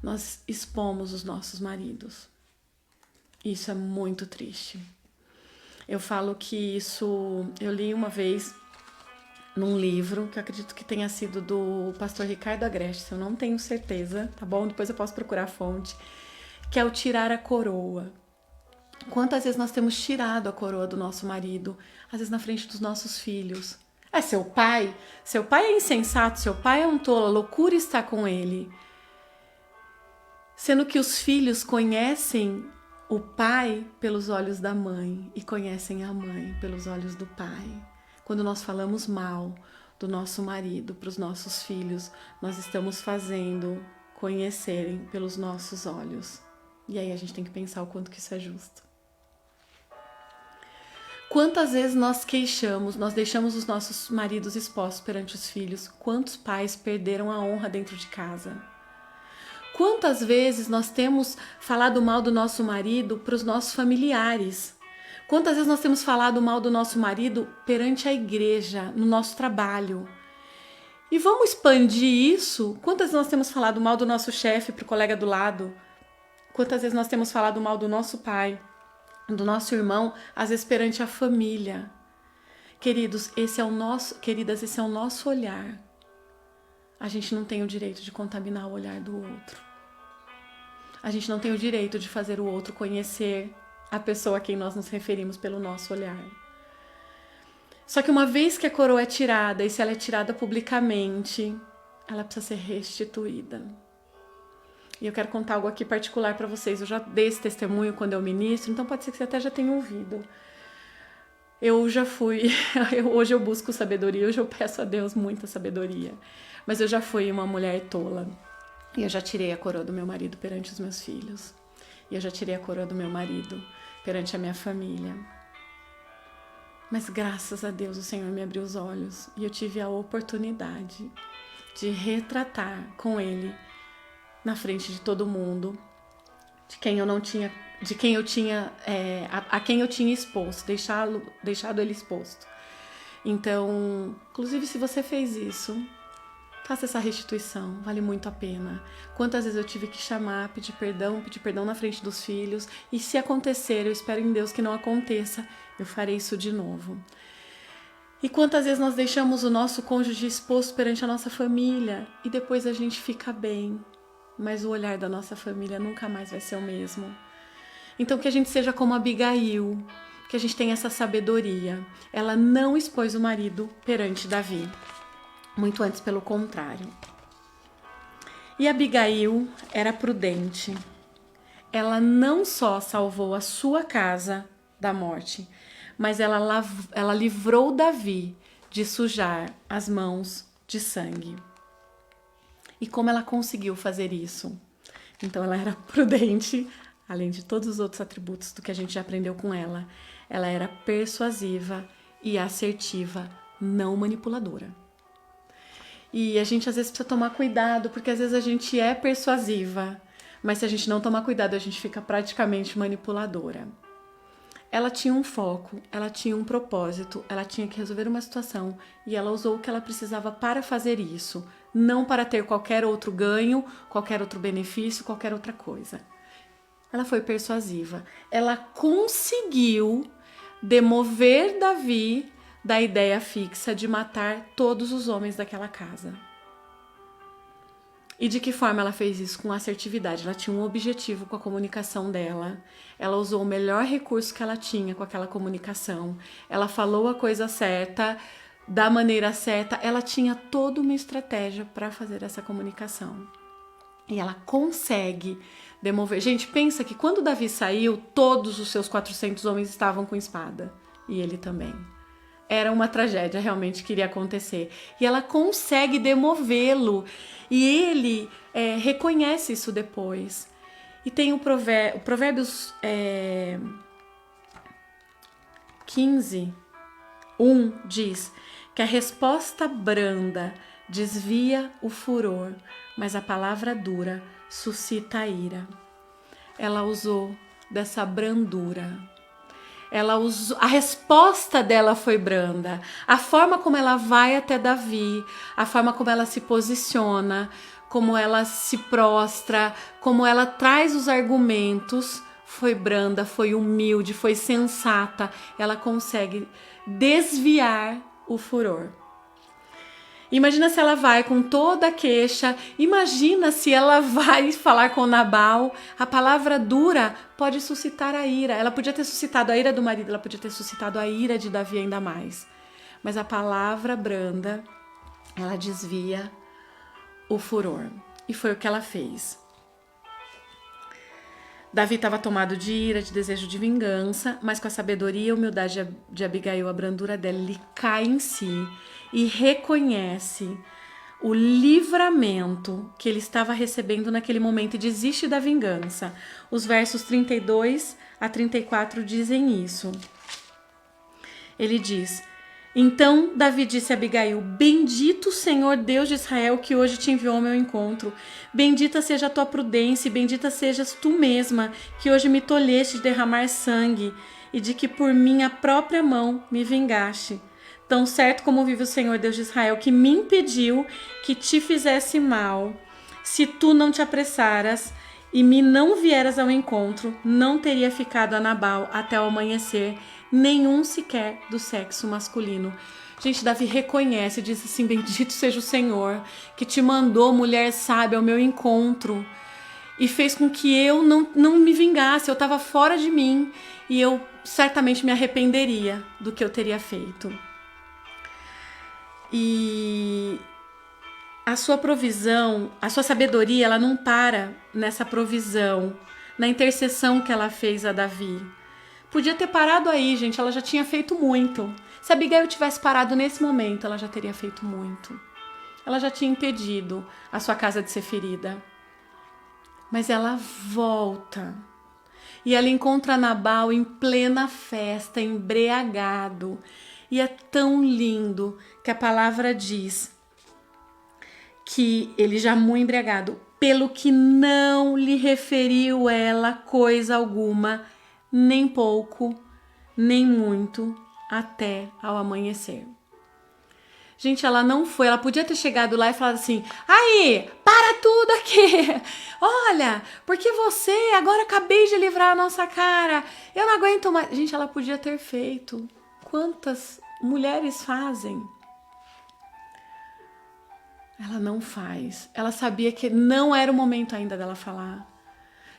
nós expomos os nossos maridos. Isso é muito triste. Eu falo que isso, eu li uma vez num livro, que eu acredito que tenha sido do pastor Ricardo Agreste, eu não tenho certeza, tá bom? Depois eu posso procurar a fonte, que é o tirar a coroa. Quantas vezes nós temos tirado a coroa do nosso marido, às vezes na frente dos nossos filhos. É seu pai é insensato, seu pai é um tolo, a loucura está com ele. Sendo que os filhos conhecem o pai pelos olhos da mãe e conhecem a mãe pelos olhos do pai. Quando nós falamos mal do nosso marido para os nossos filhos, nós estamos fazendo conhecerem pelos nossos olhos. E aí a gente tem que pensar o quanto que isso é justo. Quantas vezes nós queixamos, nós deixamos os nossos maridos expostos perante os filhos? Quantos pais perderam a honra dentro de casa? Quantas vezes nós temos falado mal do nosso marido para os nossos familiares? Quantas vezes nós temos falado mal do nosso marido perante a igreja, no nosso trabalho? E vamos expandir isso? Quantas vezes nós temos falado mal do nosso chefe para o colega do lado? Quantas vezes nós temos falado mal do nosso pai, do nosso irmão, às vezes perante a família? Queridas, esse é o nosso olhar. A gente não tem o direito de contaminar o olhar do outro. A gente não tem o direito de fazer o outro conhecer a pessoa a quem nós nos referimos pelo nosso olhar. Só que uma vez que a coroa é tirada, e se ela é tirada publicamente, ela precisa ser restituída. E eu quero contar algo aqui particular para vocês. Eu já dei esse testemunho quando eu ministro, então pode ser que você até já tenha ouvido. Eu já fui, hoje eu busco sabedoria, hoje eu peço a Deus muita sabedoria. Mas eu já fui uma mulher tola. E eu já tirei a coroa do meu marido perante os meus filhos. E eu já tirei a coroa do meu marido perante a minha família. Mas graças a Deus o Senhor me abriu os olhos e eu tive a oportunidade de retratar com Ele na frente de todo mundo, a quem eu tinha exposto, deixado ele exposto. Então, inclusive se você fez isso, Faça essa restituição, vale muito a pena. Quantas vezes eu tive que chamar, pedir perdão na frente dos filhos, e se acontecer, eu espero em Deus que não aconteça, eu farei isso de novo. E quantas vezes nós deixamos o nosso cônjuge exposto perante a nossa família e depois a gente fica bem, mas o olhar da nossa família nunca mais vai ser o mesmo. Então que a gente seja como Abigail, que a gente tenha essa sabedoria. Ela não expôs o marido perante Davi, muito antes pelo contrário. E Abigail era prudente. Ela não só salvou a sua casa da morte, mas ela livrou Davi de sujar as mãos de sangue. E como ela conseguiu fazer isso? Então ela era prudente, além de todos os outros atributos do que a gente já aprendeu com ela. Ela era persuasiva e assertiva, não manipuladora. E a gente às vezes precisa tomar cuidado, porque às vezes a gente é persuasiva, mas se a gente não tomar cuidado, a gente fica praticamente manipuladora. Ela tinha um foco, ela tinha um propósito, ela tinha que resolver uma situação e ela usou o que ela precisava para fazer isso, não para ter qualquer outro ganho, qualquer outro benefício, qualquer outra coisa. Ela foi persuasiva, ela conseguiu demover Davi da ideia fixa de matar todos os homens daquela casa. E de que forma ela fez isso? Com assertividade. Ela tinha um objetivo com a comunicação dela. Ela usou o melhor recurso que ela tinha com aquela comunicação. Ela falou a coisa certa, da maneira certa. Ela tinha toda uma estratégia para fazer essa comunicação. E ela consegue demover. Gente, pensa que quando Davi saiu, todos os seus 400 homens estavam com espada. E ele também. Era uma tragédia realmente que iria acontecer. E ela consegue demovê-lo. E ele reconhece isso depois. E tem o Provérbios 15, 1 diz que a resposta branda desvia o furor, mas a palavra dura suscita a ira. Ela usou dessa brandura. A resposta dela foi branda. A forma como ela vai até Davi, a forma como ela se posiciona, como ela se prostra, como ela traz os argumentos, foi branda, foi humilde, foi sensata. Ela consegue desviar o furor. Imagina se ela vai com toda a queixa, imagina se ela vai falar com Nabal. A palavra dura pode suscitar a ira. Ela podia ter suscitado a ira do marido, ela podia ter suscitado a ira de Davi ainda mais. Mas a palavra branda, ela desvia o furor. E foi o que ela fez. Davi estava tomado de ira, de desejo de vingança, mas com a sabedoria e a humildade de Abigail, a brandura dela, ele cai em si e reconhece o livramento que ele estava recebendo naquele momento e desiste da vingança. Os versos 32 a 34 dizem isso. Ele diz: Então Davi disse a Abigail: Bendito o Senhor Deus de Israel que hoje te enviou ao meu encontro. Bendita seja a tua prudência e bendita sejas tu mesma que hoje me tolheste de derramar sangue e de que por minha própria mão me vingaste. Tão certo como vive o Senhor Deus de Israel que me impediu que te fizesse mal. Se tu não te apressaras e me não vieras ao encontro, não teria ficado a Nabal até o amanhecer, nenhum sequer do sexo masculino. Gente, Davi reconhece e diz assim: bendito seja o Senhor que te mandou, mulher sábia, ao meu encontro e fez com que eu não me vingasse. Eu estava fora de mim e eu certamente me arrependeria do que eu teria feito. E a sua provisão, a sua sabedoria, ela não para nessa provisão, na intercessão que ela fez a Davi. Podia ter parado aí, gente, ela já tinha feito muito. Se Abigail tivesse parado nesse momento, ela já teria feito muito. Ela já tinha impedido a sua casa de ser ferida. Mas ela volta. E ela encontra Nabal em plena festa, embriagado. E é tão lindo que a palavra diz que ele já muito embriagado, pelo que não lhe referiu ela coisa alguma, nem pouco, nem muito, até ao amanhecer. Gente, ela não foi. Ela podia ter chegado lá e falado assim: aí, para tudo aqui. Olha, porque você agora acabei de livrar a nossa cara. Eu não aguento mais. Gente, ela podia ter feito. Quantas mulheres fazem? Ela não faz. Ela sabia que não era o momento ainda dela falar.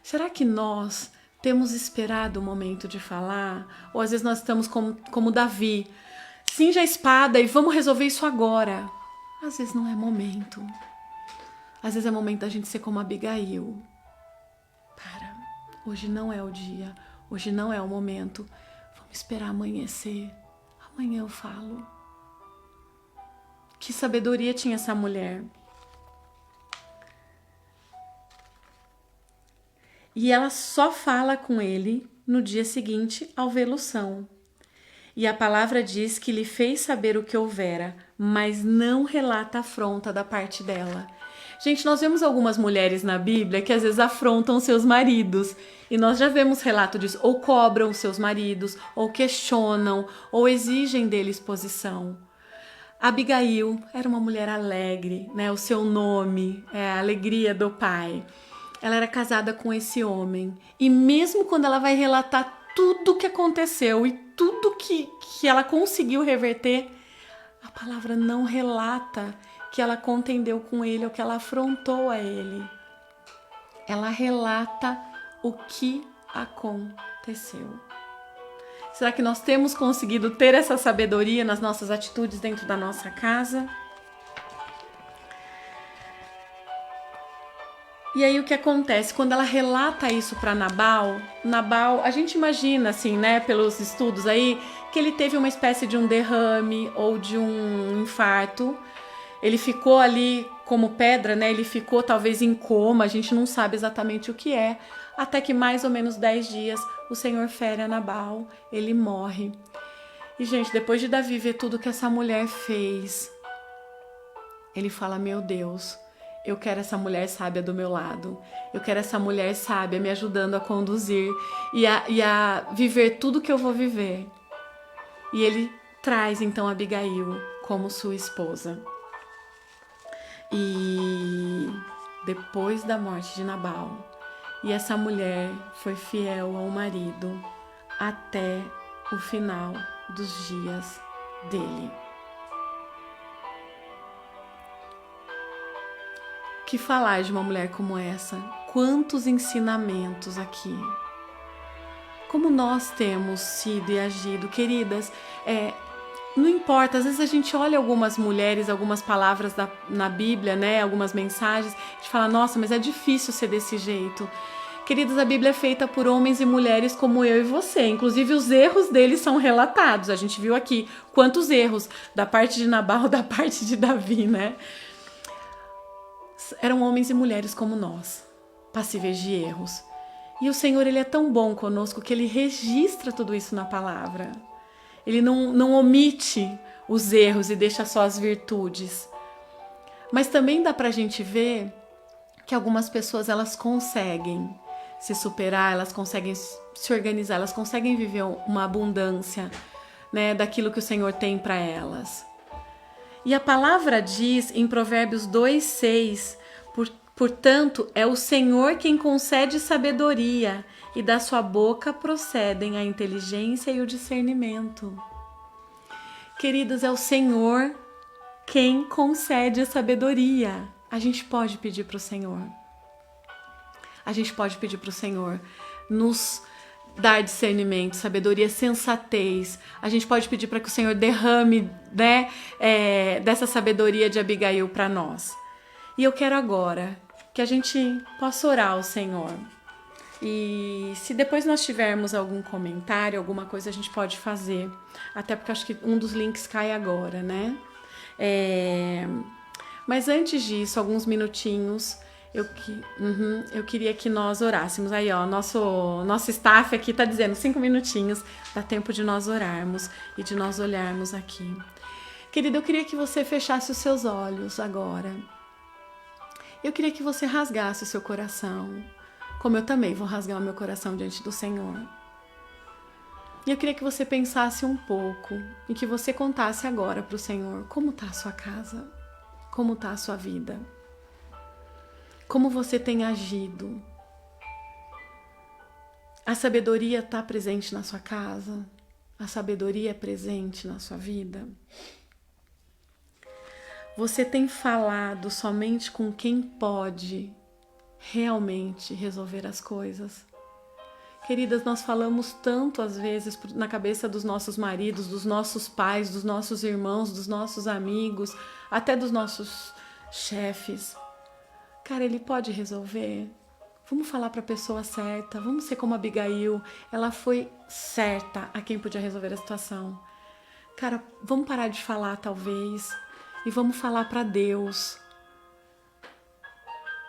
Será que nós temos esperado o momento de falar? Ou às vezes nós estamos como Davi. Cinja a espada e vamos resolver isso agora. Às vezes não é momento. Às vezes é momento da gente ser como Abigail. Para, hoje não é o dia. Hoje não é o momento. Vamos esperar amanhecer. Amanhã eu falo. Que sabedoria tinha essa mulher. E ela só fala com ele no dia seguinte ao vê-lo são. E a palavra diz que lhe fez saber o que houvera, mas não relata a afronta da parte dela. Gente, nós vemos algumas mulheres na Bíblia que às vezes afrontam seus maridos. E nós já vemos relato disso. Ou cobram seus maridos, ou questionam, ou exigem deles posição. Abigail era uma mulher alegre, né? O seu nome é a alegria do pai. Ela era casada com esse homem. E mesmo quando ela vai relatar tudo o que aconteceu e tudo que ela conseguiu reverter, a palavra não relata que ela contendeu com ele ou que ela afrontou a ele. Ela relata o que aconteceu. Será que nós temos conseguido ter essa sabedoria nas nossas atitudes dentro da nossa casa? E aí o que acontece? Quando ela relata isso para Nabal, a gente imagina assim, né, pelos estudos aí, que ele teve uma espécie de um derrame ou de um infarto. Ele ficou ali como pedra, né? Ele ficou talvez em coma, a gente não sabe exatamente o que é. Até que mais ou menos 10 dias o Senhor fere a Nabal, ele morre. E gente, depois de Davi ver tudo que essa mulher fez, ele fala: meu Deus, eu quero essa mulher sábia do meu lado. Eu quero essa mulher sábia me ajudando a conduzir e a viver tudo que eu vou viver. E ele traz então Abigail como sua esposa. E depois da morte de Nabal, e essa mulher foi fiel ao marido até o final dos dias dele. Que falar de uma mulher como essa? Quantos ensinamentos aqui! Como nós temos sido e agido, queridas, não importa, às vezes a gente olha algumas mulheres, algumas palavras na Bíblia, né, algumas mensagens, a gente fala: nossa, mas é difícil ser desse jeito. Queridas, a Bíblia é feita por homens e mulheres como eu e você, inclusive os erros deles são relatados. A gente viu aqui quantos erros da parte de Nabal, da parte de Davi, né? Eram homens e mulheres como nós, passíveis de erros. E o Senhor, Ele é tão bom conosco que Ele registra tudo isso na palavra. Ele não omite os erros e deixa só as virtudes. Mas também dá pra gente ver que algumas pessoas, elas conseguem se superar, elas conseguem se organizar, elas conseguem viver uma abundância, né, daquilo que o Senhor tem para elas. E a palavra diz em Provérbios 2:6, portanto, é o Senhor quem concede sabedoria, e da sua boca procedem a inteligência e o discernimento. Queridos, é o Senhor quem concede a sabedoria. A gente pode pedir para o Senhor. A gente pode pedir para o Senhor nos dar discernimento, sabedoria, sensatez. A gente pode pedir para que o Senhor derrame, né, dessa sabedoria de Abigail para nós. E eu quero agora que a gente possa orar ao Senhor. E se depois nós tivermos algum comentário, alguma coisa, a gente pode fazer. Até porque acho que um dos links cai agora, né? Mas antes disso, alguns minutinhos, eu queria que nós orássemos. Aí, ó, nosso staff aqui tá dizendo 5 minutinhos, dá tempo de nós orarmos e de nós olharmos aqui. Querida, eu queria que você fechasse os seus olhos agora. Eu queria que você rasgasse o seu coração, como eu também vou rasgar o meu coração diante do Senhor. E eu queria que você pensasse um pouco e que você contasse agora para o Senhor como está a sua casa, como está a sua vida, como você tem agido. A sabedoria está presente na sua casa? A sabedoria é presente na sua vida? Você tem falado somente com quem pode realmente resolver as coisas? Queridas, nós falamos tanto às vezes na cabeça dos nossos maridos, dos nossos pais, dos nossos irmãos, dos nossos amigos, até dos nossos chefes. Cara, ele pode resolver? Vamos falar para a pessoa certa, vamos ser como a Abigail, ela foi certa a quem podia resolver a situação. Cara, vamos parar de falar talvez e vamos falar para Deus.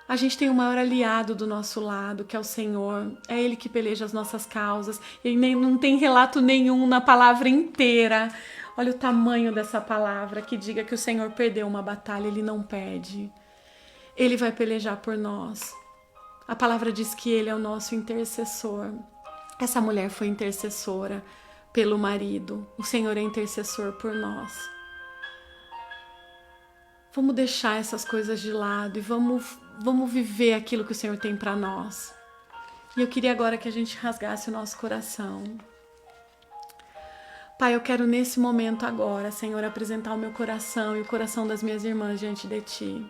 A gente tem o maior aliado do nosso lado, que é o Senhor. É Ele que peleja as nossas causas. E não tem relato nenhum na palavra inteira. Olha o tamanho dessa palavra que diga que o Senhor perdeu uma batalha, Ele não perde. Ele vai pelejar por nós. A palavra diz que Ele é o nosso intercessor. Essa mulher foi intercessora pelo marido. O Senhor é intercessor por nós. Vamos deixar essas coisas de lado e vamos viver aquilo que o Senhor tem para nós. E eu queria agora que a gente rasgasse o nosso coração. Pai, eu quero nesse momento agora, Senhor, apresentar o meu coração e o coração das minhas irmãs diante de Ti.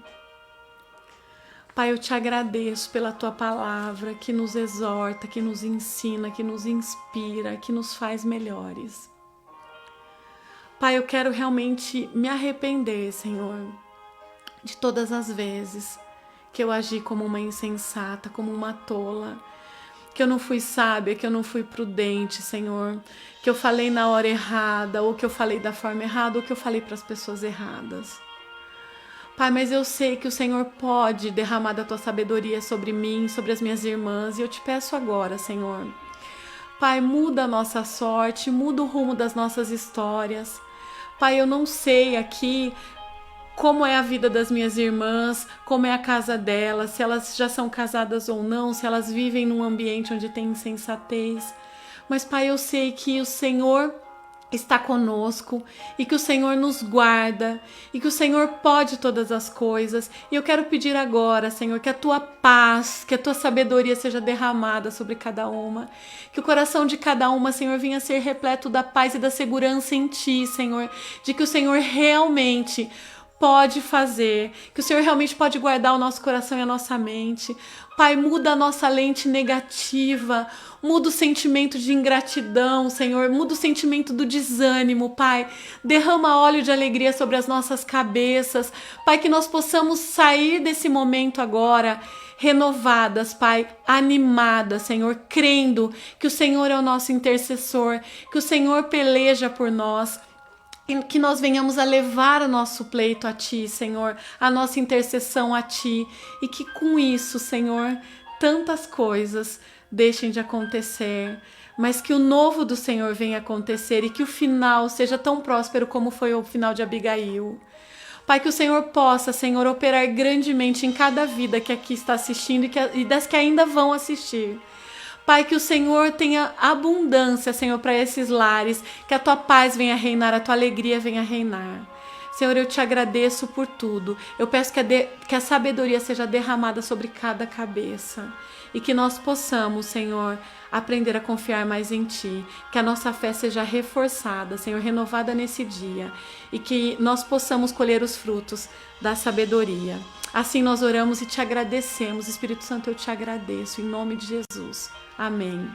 Pai, eu te agradeço pela Tua palavra que nos exorta, que nos ensina, que nos inspira, que nos faz melhores. Pai, eu quero realmente me arrepender, Senhor, de todas as vezes que eu agi como uma insensata, como uma tola, que eu não fui sábia, que eu não fui prudente, Senhor, que eu falei na hora errada, ou que eu falei da forma errada, ou que eu falei para as pessoas erradas. Pai, mas eu sei que o Senhor pode derramar da Tua sabedoria sobre mim, sobre as minhas irmãs, e eu te peço agora, Senhor. Pai, muda a nossa sorte, muda o rumo das nossas histórias. Pai, eu não sei aqui como é a vida das minhas irmãs, como é a casa delas, se elas já são casadas ou não, se elas vivem num ambiente onde tem insensatez. Mas, Pai, eu sei que o Senhor está conosco e que o Senhor nos guarda e que o Senhor pode todas as coisas. E eu quero pedir agora, Senhor, que a Tua paz, que a Tua sabedoria seja derramada sobre cada uma, que o coração de cada uma, Senhor, venha a ser repleto da paz e da segurança em Ti, Senhor, de que o Senhor realmente pode fazer, que o Senhor realmente pode guardar o nosso coração e a nossa mente. Pai, muda a nossa lente negativa, muda o sentimento de ingratidão, Senhor, muda o sentimento do desânimo, Pai. Derrama óleo de alegria sobre as nossas cabeças, Pai, que nós possamos sair desse momento agora renovadas, Pai, animadas, Senhor, crendo que o Senhor é o nosso intercessor, que o Senhor peleja por nós, e que nós venhamos a levar o nosso pleito a Ti, Senhor, a nossa intercessão a Ti, e que com isso, Senhor, tantas coisas deixem de acontecer, mas que o novo do Senhor venha acontecer e que o final seja tão próspero como foi o final de Abigail. Pai, que o Senhor possa, Senhor, operar grandemente em cada vida que aqui está assistindo e das que ainda vão assistir. Pai, que o Senhor tenha abundância, Senhor, para esses lares, que a Tua paz venha reinar, a Tua alegria venha reinar. Senhor, eu te agradeço por tudo. Eu peço que a sabedoria seja derramada sobre cada cabeça e que nós possamos, Senhor, aprender a confiar mais em Ti, que a nossa fé seja reforçada, Senhor, renovada nesse dia e que nós possamos colher os frutos da sabedoria. Assim nós oramos e te agradecemos. Espírito Santo, eu te agradeço em nome de Jesus. Amém.